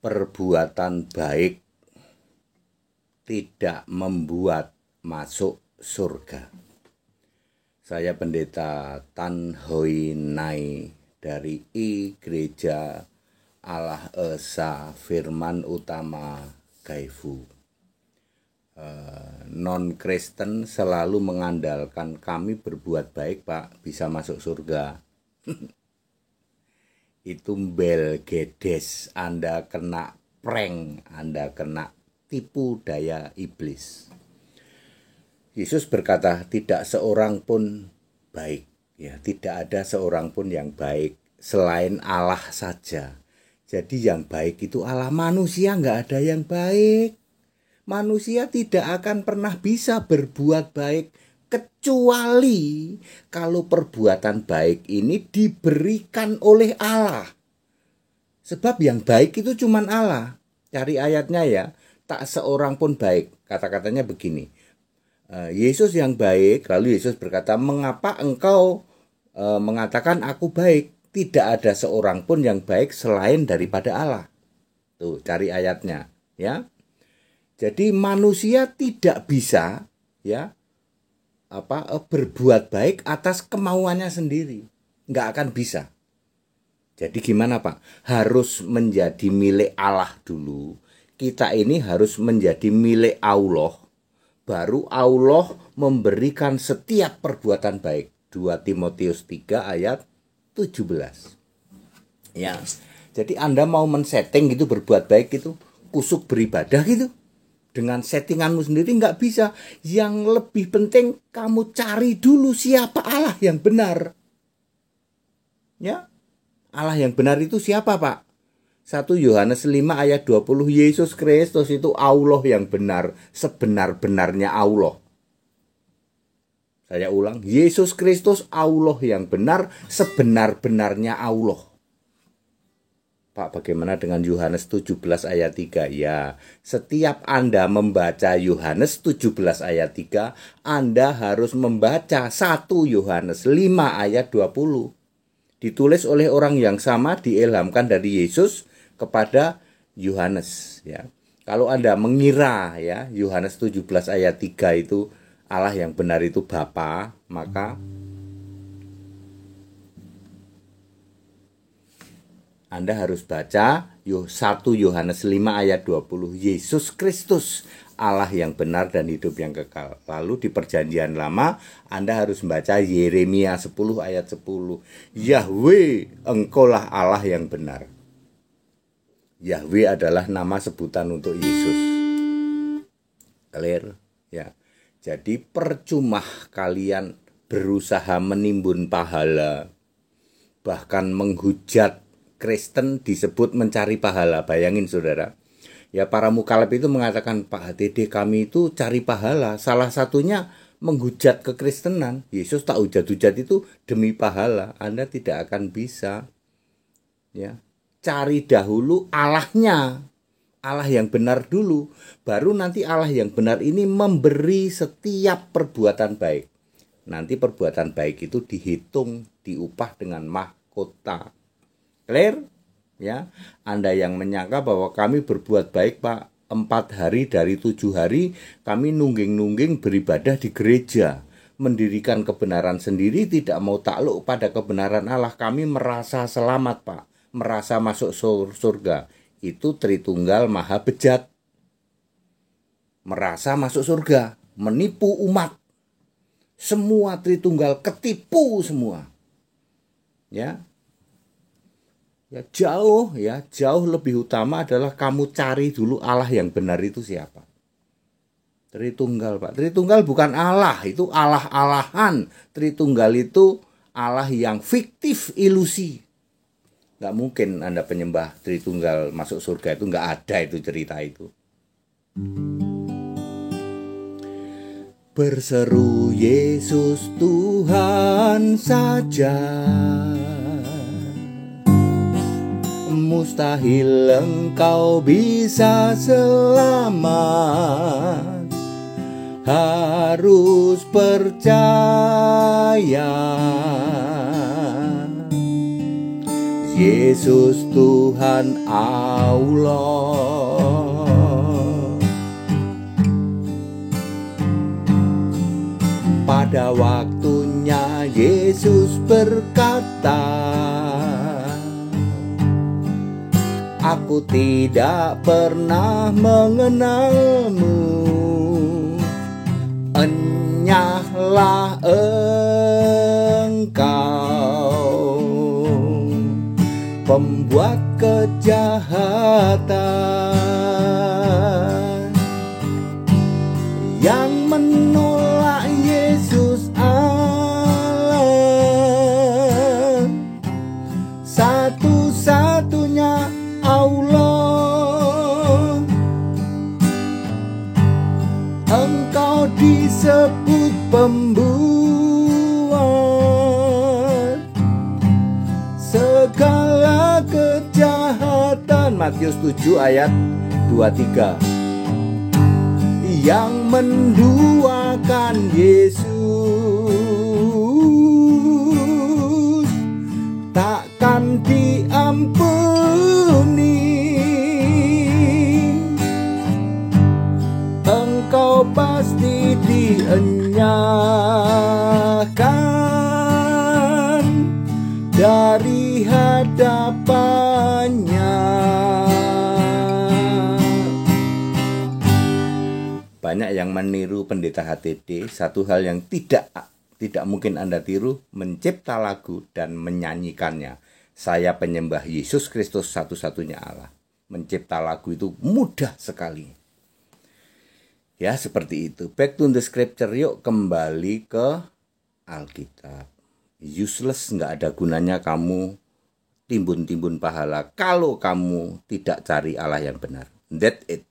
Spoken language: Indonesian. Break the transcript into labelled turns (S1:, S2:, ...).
S1: Perbuatan baik tidak membuat masuk surga. Saya Pendeta Tan Hoi Nai dari Gereja Allah Esa Firman Utama Gaifu. Non-Kristen selalu mengandalkan kami berbuat baik Pak bisa masuk surga. Itu belgedes, Anda kena prank, Anda kena tipu daya iblis. Yesus berkata tidak seorang pun baik, ya tidak ada seorang pun yang baik selain Allah saja. Jadi yang baik itu Allah, manusia nggak ada yang baik. Manusia tidak akan pernah bisa berbuat baik kecuali kalau perbuatan baik ini diberikan oleh Allah. Sebab yang baik itu cuma Allah. Cari ayatnya ya. Tak seorang pun baik. Kata-katanya begini. Yesus yang baik. Lalu Yesus berkata, mengapa engkau mengatakan aku baik? Tidak ada seorang pun yang baik selain daripada Allah. Tuh, cari ayatnya. Ya. Jadi manusia tidak bisa ya berbuat baik atas kemauannya sendiri, nggak akan bisa. Jadi gimana Pak? Harus menjadi milik Allah dulu. Kita ini harus menjadi milik Allah. Baru Allah memberikan setiap perbuatan baik. 2 Timotius 3 ayat 17. Ya, jadi Anda mau men-setting gitu berbuat baik gitu, kusuk beribadah gitu. Dengan settinganmu sendiri nggak bisa. Yang lebih penting kamu cari dulu siapa Allah yang benar. Ya, Allah yang benar itu siapa Pak? 1 Yohanes 5 ayat 20, Yesus Kristus itu Allah yang benar, sebenar-benarnya Allah. Saya ulang, Yesus Kristus Allah yang benar, sebenar-benarnya Allah. Pak, bagaimana dengan Yohanes 17 ayat 3? Ya, setiap Anda membaca Yohanes 17 ayat 3, Anda harus membaca 1 Yohanes 5 ayat 20. Ditulis oleh orang yang sama, diilhamkan dari Yesus kepada Yohanes. Ya. Kalau Anda mengira ya Yohanes 17 ayat 3 itu Allah yang benar itu Bapa, maka Anda harus baca 1 Yohanes 5 ayat 20. Yesus Kristus Allah yang benar dan hidup yang kekal. Lalu di perjanjian lama Anda harus membaca Yeremia 10 ayat 10. Yahweh, engkaulah Allah yang benar. Yahweh adalah nama sebutan untuk Yesus. Clear? Ya. Jadi percuma kalian berusaha menimbun pahala, bahkan menghujat Kristen disebut mencari pahala. Bayangin saudara. Ya para mukalaf itu mengatakan, Pak HTD kami itu cari pahala. Salah satunya menghujat kekristenan. Yesus tak hujat-hujat itu demi pahala. Anda tidak akan bisa. Ya, cari dahulu Allahnya. Allah yang benar dulu. Baru nanti Allah yang benar ini memberi setiap perbuatan baik. Nanti perbuatan baik itu dihitung, diupah dengan mahkota. Clear? Ya, Anda yang menyangka bahwa kami berbuat baik Pak, 4 hari dari 7 hari kami nungging-nungging beribadah di gereja, mendirikan kebenaran sendiri, tidak mau takluk pada kebenaran Allah. Kami merasa selamat Pak, merasa masuk surga. Itu Tritunggal Maha Bejat. Merasa masuk surga, menipu umat. Semua Tritunggal ketipu semua. Ya. Ya jauh lebih utama adalah kamu cari dulu Allah yang benar itu siapa. Tritunggal Pak. Tritunggal bukan Allah, itu Allah-alahan. Tritunggal itu Allah yang fiktif, ilusi. Gak mungkin Anda penyembah Tritunggal masuk surga, itu gak ada itu cerita itu. Berseru Yesus Tuhan saja, mustahil engkau bisa selamat. Harus percaya Yesus Tuhan Allah. Pada waktunya Yesus berkata, aku tidak pernah mengenalmu, enyahlah engkau, pembuat kejahatan, yang menolak Yesus Allah, satu-satunya Allah. Engkau disebut pembuat segala kejahatan. Matius 7 ayat 23. Yang menduakan Yesus takkan diampuni. Engkau pasti dienyahkan dari hadapannya. Banyak yang meniru pendeta HTD. Satu hal yang tidak mungkin Anda tiru, mencipta lagu dan menyanyikannya. Saya penyembah Yesus Kristus satu-satunya Allah. Mencipta lagu itu mudah sekali. Ya, seperti itu. Back to the scripture, yuk kembali ke Alkitab. Useless, nggak ada gunanya kamu timbun-timbun pahala kalau kamu tidak cari Allah yang benar. That's it.